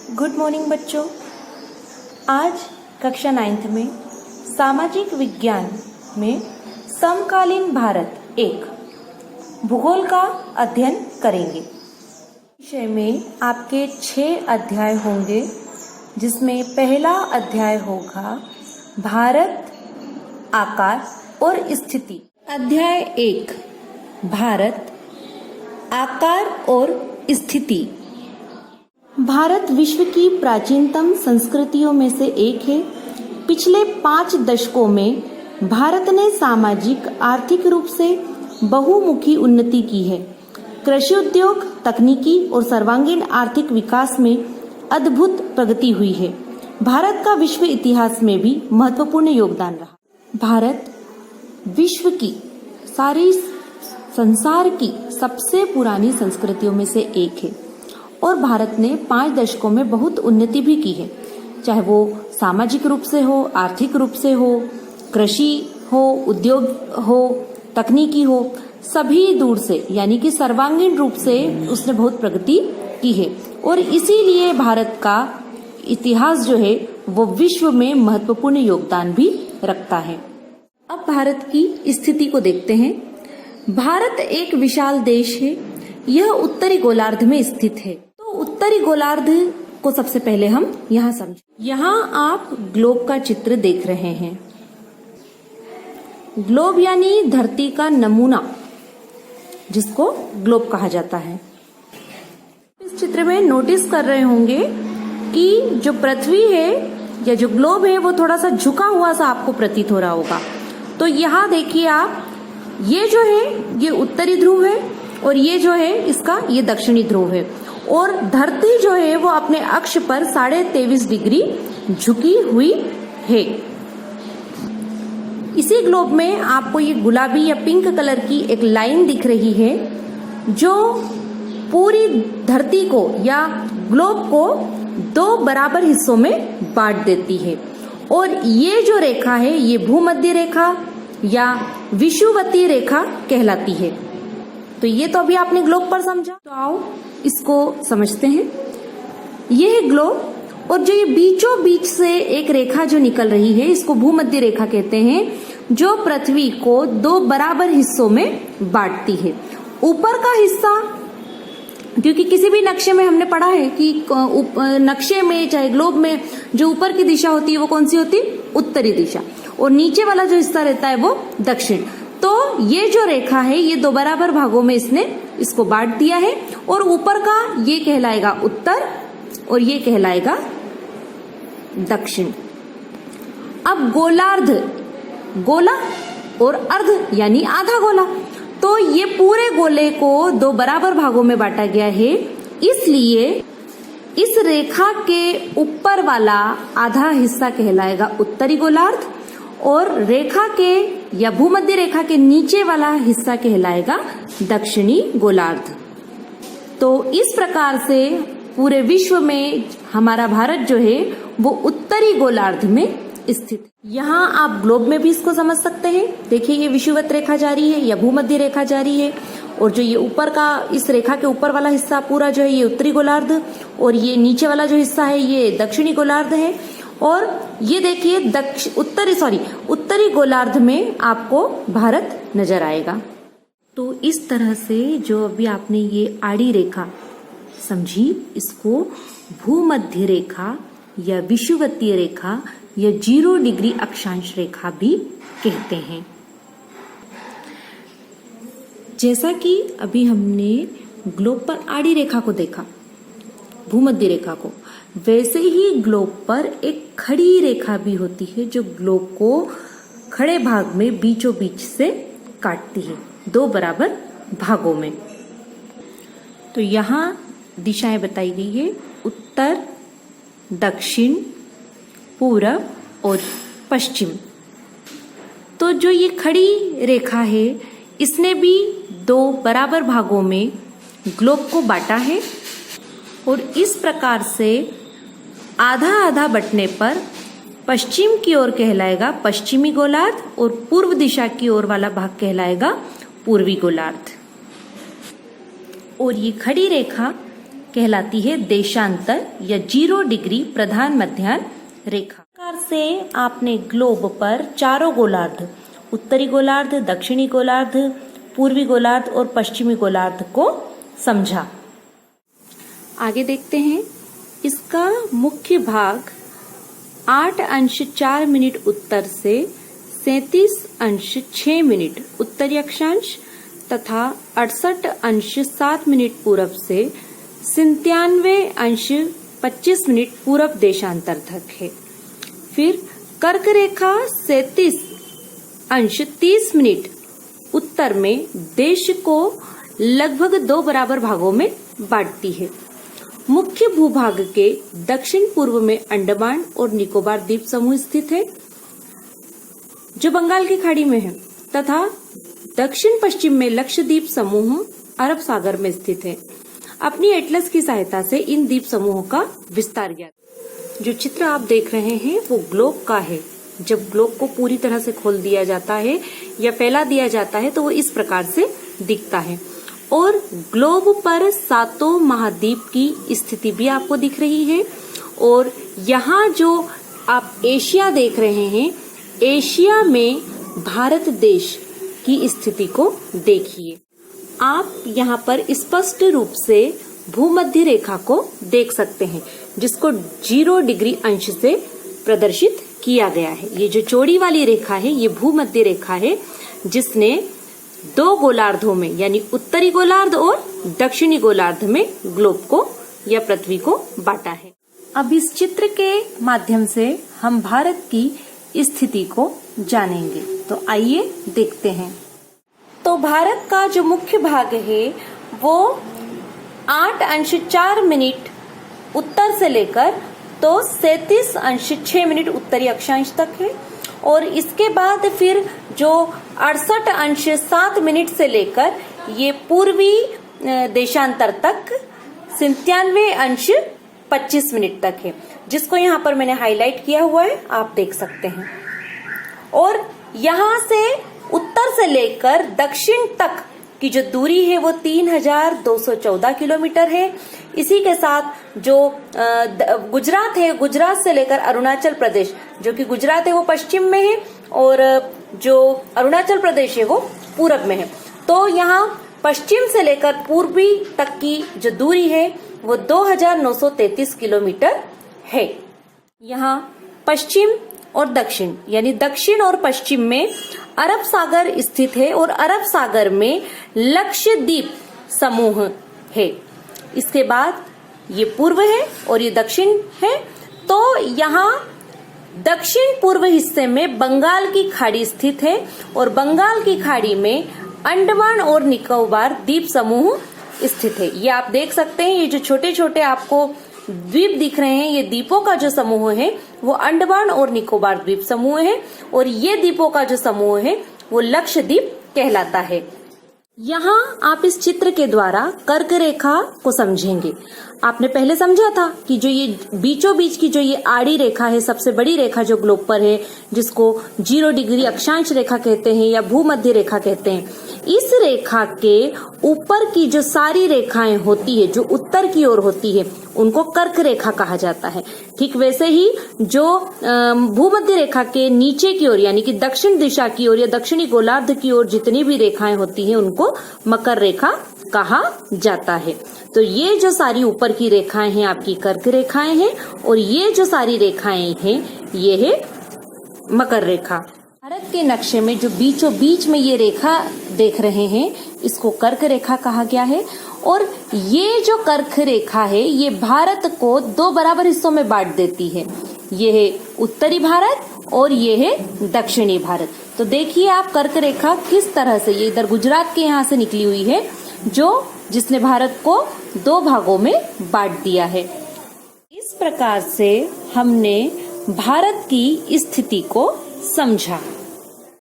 Good morning बच्चों। आज कक्षा 9th में सामाजिक विज्ञान में समकालीन भारत एक भूगोल का अध्ययन करेंगे। विषय में आपके 6 अध्याय होंगे, जिसमें पहला अध्याय होगा भारत, आकार और स्थिति। अध्याय 1 भारत, आकार और स्थिति। भारत विश्व की प्राचीनतम संस्कृतियों में से एक है। पिछले 5 दशकों में भारत ने सामाजिक आर्थिक रूप से बहुमुखी उन्नति की है। कृषि उद्योग, तकनीकी और सर्वांगीण आर्थिक विकास में अद्भुत प्रगति हुई है। भारत का विश्व इतिहास में भी महत्वपूर्ण योगदान रहा। भारत विश्व की संसार की सबसे पुरानी संस्कृतियों में से एक है और भारत ने 5 दशकों में बहुत उन्नति भी की है, चाहे वो सामाजिक रूप से हो, आर्थिक रूप से हो, कृषि हो, उद्योग हो, तकनीकी हो, सभी दूर से यानी कि सर्वांगीण रूप से उसने बहुत प्रगति की है और इसीलिए भारत का इतिहास जो है वो विश्व में महत्वपूर्ण योगदान भी रखता है। अब भारत की स्थिति को देखते हैं। भारत एक विशाल देश है। यह उत्तरी गोलार्ध में स्थित है। तो उत्तरी गोलार्ध को सबसे पहले हम यहाँ समझें। यहाँ आप ग्लोब का चित्र देख रहे हैं। ग्लोब यानी धरती का नमूना, जिसको ग्लोब कहा जाता है। इस चित्र में नोटिस कर रहे होंगे कि जो पृथ्वी है या जो ग्लोब है वो थोड़ा सा झुका हुआ सा आपको प्रतीत हो रहा होगा। तो यहाँ देखिए आप, ये जो है ये उत्तरी ध्रुव है और ये जो है इसका ये दक्षिणी ध्रुव है और धरती जो है वो अपने अक्ष पर 23.5 डिग्री झुकी हुई है। इसी ग्लोब में आपको ये गुलाबी या पिंक कलर की एक लाइन दिख रही है जो पूरी धरती को या ग्लोब को 2 बराबर हिस्सों में बांट देती है और ये जो रेखा है ये भूमध्य रेखा या विषुवतीय रेखा कहलाती है। तो ये तो अभी आपने ग्लोब पर समझा, तो आओ इसको समझते हैं। ये है ग्लोब और जो ये बीचों बीच से एक रेखा जो निकल रही है इसको भूमध्य रेखा कहते हैं, जो पृथ्वी को 2 बराबर हिस्सों में बांटती है। ऊपर का हिस्सा, क्योंकि किसी भी नक्शे में हमने पढ़ा है कि नक्शे में चाहे ग्लोब में जो ऊपर की दिशा होती है वो कौन सी होती है? उत्तरी दिशा, और नीचे वाला जो हिस्सा रहता है वो दक्षिण। तो ये जो रेखा है ये 2 बराबर भागों में इसने इसको बांट दिया है और ऊपर का ये कहलाएगा उत्तर और ये कहलाएगा दक्षिण। अब गोलार्ध, गोला और अर्ध यानी आधा गोला, तो ये पूरे गोले को 2 बराबर भागों में बांटा गया है। इसलिए इस रेखा के ऊपर वाला आधा हिस्सा कहलाएगा उत्तरी गोलार्ध और रेखा के या भूमध्य रेखा के नीचे वाला हिस्सा कहलाएगा दक्षिणी गोलार्ध। तो इस प्रकार से पूरे विश्व में हमारा भारत जो है वो उत्तरी गोलार्ध में स्थित है। यहाँ आप ग्लोब में भी इसको समझ सकते हैं। देखिए ये विषुवत रेखा जा रही है या भूमध्य रेखा जा रही है और जो ये ऊपर का इस रेखा के ऊपर वाला हिस्सा पूरा जो है ये उत्तरी गोलार्ध और ये नीचे वाला जो हिस्सा है ये दक्षिणी गोलार्ध है। और ये देखिए उत्तरी गोलार्ध में आपको भारत नजर आएगा। तो इस तरह से जो अभी आपने ये आड़ी रेखा समझी, इसको भूमध्य रेखा या विषुवतीय रेखा या 0 डिग्री अक्षांश रेखा भी कहते हैं। जैसा कि अभी हमने ग्लोब पर आड़ी रेखा को देखा, भूमध्य रेखा को, वैसे ही ग्लोब पर एक खड़ी रेखा भी होती है जो ग्लोब को खड़े भाग में बीचों बीच से काटती है 2 बराबर भागों में। तो यहाँ दिशाएं बताई गई है, उत्तर, दक्षिण, पूरब और पश्चिम। तो जो ये खड़ी रेखा है इसने भी 2 बराबर भागों में ग्लोब को बांटा है और इस प्रकार से आधा आधा बंटने पर पश्चिम की ओर कहलाएगा पश्चिमी गोलार्ध और पूर्व दिशा की ओर वाला भाग कहलाएगा पूर्वी गोलार्ध। और ये खड़ी रेखा कहलाती है देशांतर या 0 डिग्री प्रधान मध्याह्न रेखा। इस प्रकार से आपने ग्लोब पर चारों गोलार्ध, उत्तरी गोलार्ध, दक्षिणी गोलार्ध, पूर्वी गोलार्ध और पश्चिमी गोलार्ध को समझा। आगे देखते हैं। इसका मुख्य भाग 8°4' उत्तर से 37°6' उत्तरी अक्षांश तथा 68°7' पूरब से 97°25' पूरब देशांतर तक है। फिर कर्क रेखा 37°30' उत्तर में देश को लगभग 2 बराबर भागों में बांटती है। मुख्य भूभाग के दक्षिण पूर्व में अंडमान और निकोबार द्वीप समूह स्थित है, जो बंगाल की खाड़ी में है, तथा दक्षिण पश्चिम में लक्षद्वीप समूह अरब सागर में स्थित है। अपनी एटलस की सहायता से इन द्वीप समूहों का विस्तार किया। जो चित्र आप देख रहे हैं वो ग्लोब का है। जब ग्लोब को पूरी तरह से खोल दिया जाता है या फैला दिया जाता है तो वो इस प्रकार से दिखता है। और ग्लोब पर 7 महाद्वीप की स्थिति भी आपको दिख रही है। और यहाँ जो आप एशिया देख रहे हैं, एशिया में भारत देश की स्थिति को देखिए। आप यहाँ पर स्पष्ट रूप से भूमध्य रेखा को देख सकते हैं, जिसको 0 डिग्री अंश से प्रदर्शित किया गया है। ये जो चौड़ी वाली रेखा है ये भूमध्य रेखा है, जिसने 2 गोलार्धों में यानी उत्तरी गोलार्ध और दक्षिणी गोलार्ध में ग्लोब को या पृथ्वी को बांटा है। अब इस चित्र के माध्यम से हम भारत की स्थिति को जानेंगे, तो आइए देखते हैं। तो भारत का जो मुख्य भाग है वो 8°4' उत्तर से लेकर तो 37°6' उत्तरी अक्षांश तक है। और इसके बाद फिर जो 68°7' से लेकर ये पूर्वी देशांतर तक 97°25' तक है, जिसको यहाँ पर मैंने हाईलाइट किया हुआ है, आप देख सकते हैं। और यहाँ से उत्तर से लेकर दक्षिण तक की जो दूरी है वो 3214 किलोमीटर है। इसी के साथ जो गुजरात है, गुजरात से लेकर अरुणाचल प्रदेश, जो कि गुजरात है वो पश्चिम में है और जो अरुणाचल प्रदेश है वो पूरब में है। तो यहाँ पश्चिम से लेकर पूर्वी तक की जो दूरी है वो 2933 किलोमीटर है। यहाँ पश्चिम और दक्षिण यानी दक्षिण और पश्चिम में अरब सागर स्थित है और अरब सागर में लक्षद्वीप समूह है। इसके बाद ये पूर्व है और ये दक्षिण है। तो यहाँ दक्षिण पूर्व हिस्से में बंगाल की खाड़ी स्थित है और बंगाल की खाड़ी में अंडमान और निकोबार द्वीप समूह स्थित है। ये आप देख सकते हैं, ये जो छोटे छोटे आपको द्वीप दिख रहे हैं, ये द्वीपों का जो समूह है वो अंडमान और निकोबार द्वीप समूह है और ये द्वीपों का जो समूह है वो लक्षद्वीप कहलाता है। यहाँ आप इस चित्र के द्वारा कर्क रेखा को समझेंगे। आपने पहले समझा था कि जो ये बीचों बीच की जो ये आड़ी रेखा है, सबसे बड़ी रेखा जो ग्लोब पर है, जिसको 0 डिग्री अक्षांश रेखा कहते हैं या भूमध्य रेखा कहते हैं, इस रेखा के ऊपर की जो सारी रेखाएं होती है, जो उत्तर की ओर होती है, उनको कर्क रेखा कहा जाता है। ठीक वैसे ही जो भूमध्य रेखा के नीचे की ओर यानी कि दक्षिण दिशा की ओर या दक्षिणी गोलार्ध की ओर जितनी भी रेखाएं होती हैं उनको मकर रेखा कहा जाता है। तो ये जो सारी ऊपर की रेखाएं हैं आपकी कर्क रेखाएं हैं और ये जो सारी रेखाएं हैं ये है मकर रेखा। भारत के नक्शे में जो बीचों बीच में ये रेखा देख रहे हैं इसको कर्क रेखा कहा गया है। और ये जो कर्क रेखा है ये भारत को 2 बराबर हिस्सों में बांट देती है। ये है उत्तरी भारत और ये है दक्षिणी भारत। तो देखिए आप कर्क रेखा किस तरह से, ये इधर गुजरात के यहाँ से निकली हुई है, जिसने भारत को 2 भागों में बांट दिया है। इस प्रकार से हमने भारत की स्थिति को समझा।